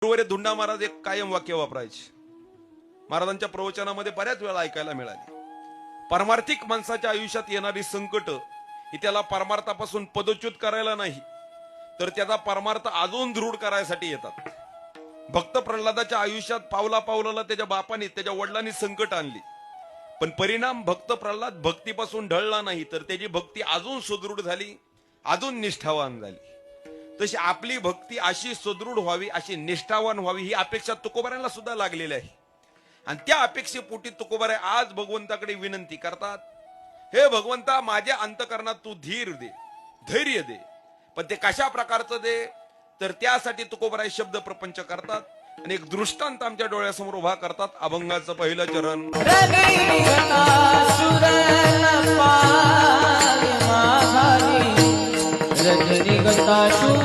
गुरुवारी धुंडा महाराज एक कायम वाक्य वापरायचे, महाराजांच्या प्रवचनामध्ये बऱ्याच वेळा ऐकायला मिळाली. परमार्थिक माणसाच्या आयुष्यात येणारी संकट ही त्याला परमार्थापासून पदच्युत करायला नाही, तर त्याचा परमार्थ अजून दृढ करायसाठी येतात. भक्त प्रल्हादाच्या आयुष्यात पावला पावलाला त्याच्या बापाने, त्याच्या वडिलांनी संकट आणली, पण परिणाम भक्त प्रल्हाद भक्तीपासून ढळला नाही, तर त्याची भक्ती अजून सुदृढ झाली, अजून निष्ठावान झाली. तशी आपली भक्ती अशी सुदृढ व्हावी, अशी निष्ठावान व्हावी, ही अपेक्षा तुकोबाऱ्यांना सुद्धा लागलेली आहे. आणि त्या अपेक्षेपोटी तुकोबारे आज भगवंताकडे विनंती करतात, हे भगवंता, माझ्या अंतकरणात तू धीर दे, धैर्य दे. पण ते कशा प्रकारचं दे, तर त्यासाठी तुकोबाराय शब्द प्रपंच करतात आणि एक दृष्टांत आमच्या डोळ्यासमोर उभा करतात. अभंगाचं पहिलं चरण. रजनी गता शूर